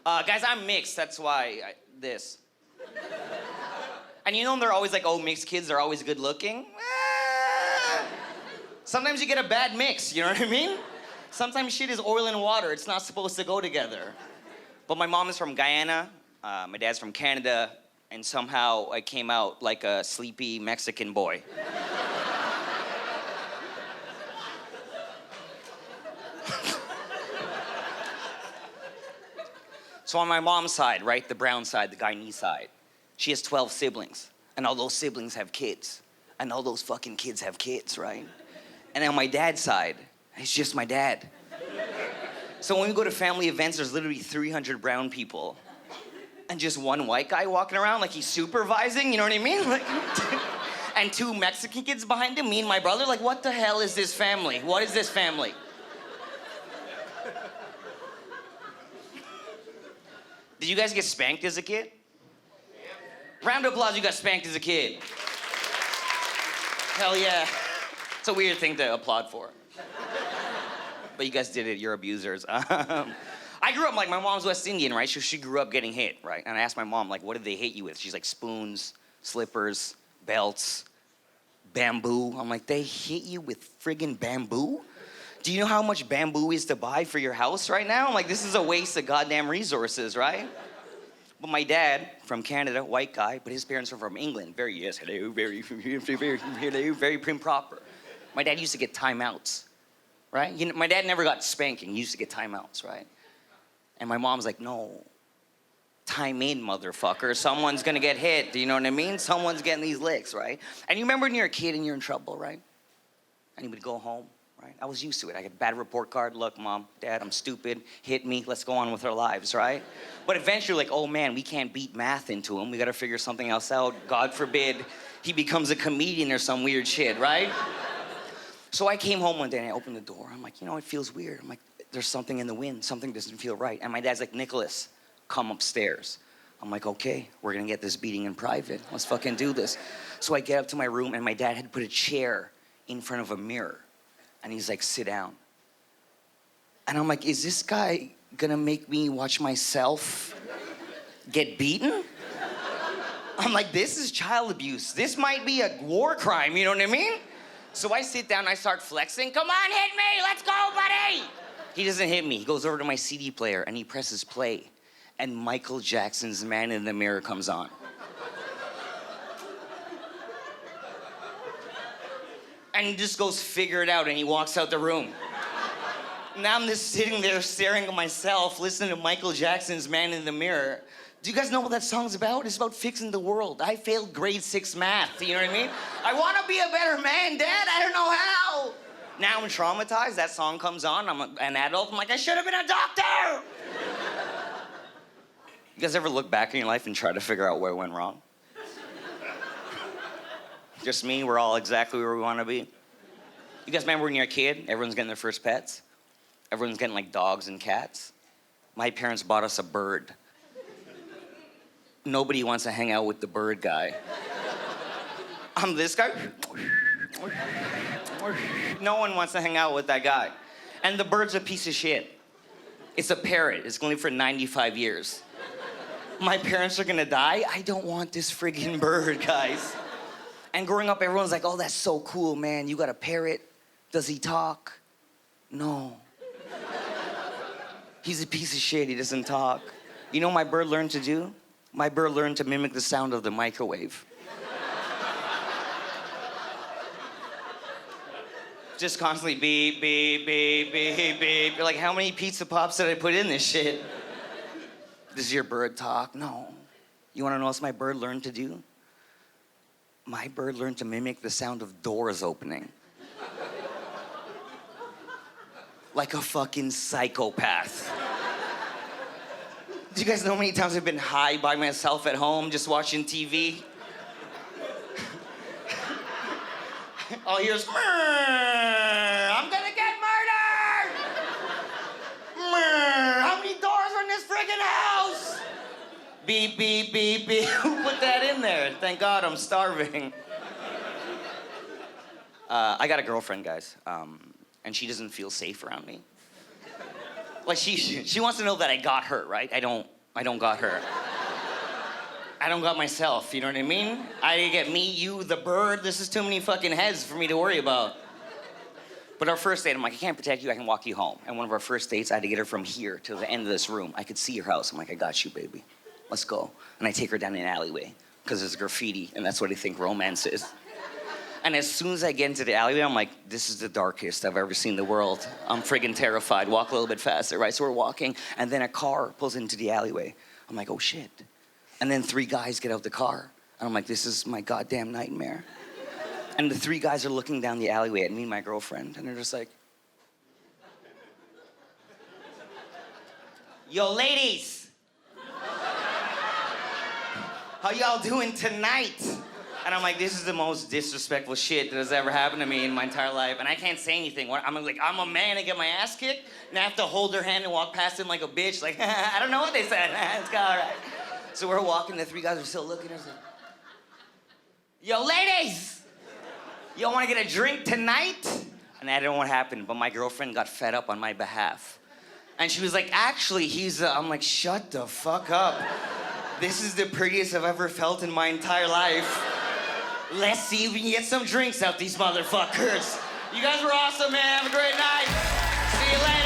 Guys, I'm mixed. That's why this. And you know they're always like, oh, mixed kids are always good looking. Sometimes you get a bad mix, you know what I mean? Sometimes shit is oil and water. It's not supposed to go together. But my mom is from Guyana, my dad's from Canada, and somehow I came out like a sleepy Mexican boy. So on my mom's side, right, the brown side, the Guyanese side, she has 12 siblings, and all those siblings have kids, and all those fucking kids have kids, right? And on my dad's side, it's just my dad. So when we go to family events, there's literally 300 brown people, and just one white guy walking around like he's supervising, you know what I mean? Like, and 2 Mexican kids behind him, me and my brother, like, what the hell is this family? What is this family? Did you guys get spanked as a kid? Round of applause, you got spanked as a kid. Hell yeah. It's a weird thing to applaud for. But you guys did it, you're abusers. I grew up, like, my mom's West Indian, right? So she grew up getting hit, right? And I asked my mom, like, what did they hit you with? She's like, spoons, slippers, belts, bamboo. I'm like, they hit you with friggin' bamboo? Do you know how much bamboo is to buy for your house right now? I'm like, this is a waste of goddamn resources, right? But my dad, from Canada, white guy, but his parents are from England. Very, yes, hello, very prim proper. My dad used to get timeouts, right? You know, my dad never got spanking. He used to get timeouts, right? And my mom's like, no, time in, motherfucker. Someone's gonna get hit, do you know what I mean? Someone's getting these licks, right? And you remember when you're a kid and you're in trouble, right? And you would go home. Right? I was used to it. I get a bad report card. Look, Mom, Dad, I'm stupid. Hit me. Let's go on with our lives, right? But eventually, like, oh man, we can't beat math into him. We got to figure something else out. God forbid he becomes a comedian or some weird shit, right? So I came home one day and I opened the door. I'm like, you know, it feels weird. I'm like, there's something in the wind. Something doesn't feel right. And my dad's like, Nicholas, come upstairs. I'm like, okay, we're gonna get this beating in private. Let's fucking do this. So I get up to my room and my dad had put a chair in front of a mirror. And he's like, sit down. And I'm like, is this guy gonna make me watch myself get beaten? I'm like, this is child abuse. This might be a war crime, you know what I mean? So I sit down and I start flexing. Come on, hit me, let's go, buddy. He doesn't hit me. He goes over to my CD player and he presses play. And Michael Jackson's Man in the Mirror comes on. And he just goes, figure it out, and he walks out the room. Now I'm just sitting there staring at myself, listening to Michael Jackson's Man in the Mirror. Do you guys know what that song's about? It's about fixing the world. I failed grade 6 math, you know what I mean? I want to be a better man, Dad, I don't know how. Now I'm traumatized, that song comes on, I'm an adult, I'm like, I should have been a doctor! You guys ever look back in your life and try to figure out where it went wrong? Just me, we're all exactly where we want to be. You guys remember when you're a kid, everyone's getting their first pets? Everyone's getting like dogs and cats. My parents bought us a bird. Nobody wants to hang out with the bird guy. I'm this guy. No one wants to hang out with that guy. And the bird's a piece of shit. It's a parrot. It's going to live for 95 years. My parents are gonna die. I don't want this friggin' bird, guys. And growing up, everyone's like, oh, that's so cool, man. You got a parrot. Does he talk? No. He's a piece of shit. He doesn't talk. You know what my bird learned to do? My bird learned to mimic the sound of the microwave. Just constantly beep, beep, beep, beep, beep. You're like, how many pizza pops did I put in this shit? Does your bird talk? No. You wanna know what else my bird learned to do? My bird learned to mimic the sound of doors opening. Like a fucking psychopath. Do you guys know how many times I've been high by myself at home just watching TV? All I hear is, I'm gonna get murdered! How many doors are in this friggin' house? Beep, beep, beep, beep. Who put that in there? Thank God I'm starving. I got a girlfriend, guys, and she doesn't feel safe around me. Like she wants to know that I got her, right? I don't got her. I don't got myself, you know what I mean? I get me, you, the bird. This is too many fucking heads for me to worry about. But our first date, I'm like, I can't protect you, I can walk you home. And one of our first dates, I had to get her from here to the end of this room. I could see your house. I'm like, I got you, baby. Let's go. And I take her down an alleyway, because there's graffiti, and that's what I think romance is. And as soon as I get into the alleyway, I'm like, this is the darkest I've ever seen the world. I'm friggin' terrified. Walk a little bit faster, right? So we're walking, and then a car pulls into the alleyway. I'm like, oh shit. And then 3 guys get out the car. And I'm like, this is my goddamn nightmare. And the 3 guys are looking down the alleyway at me and my girlfriend, and they're just like, yo, ladies. How y'all doing tonight? And I'm like, this is the most disrespectful shit that has ever happened to me in my entire life. And I can't say anything. I'm like, I'm a man and get my ass kicked, and I have to hold their hand and walk past them like a bitch. Like, I don't know what they said. It's all right. So we're walking, the 3 guys are still looking at us like, yo, ladies! Y'all wanna get a drink tonight? And I don't know what happened, but my girlfriend got fed up on my behalf. And she was like, actually, I'm like, shut the fuck up. This is the prettiest I've ever felt in my entire life. Let's see if we can get some drinks out these motherfuckers. You guys were awesome, man. Have a great night. See you later.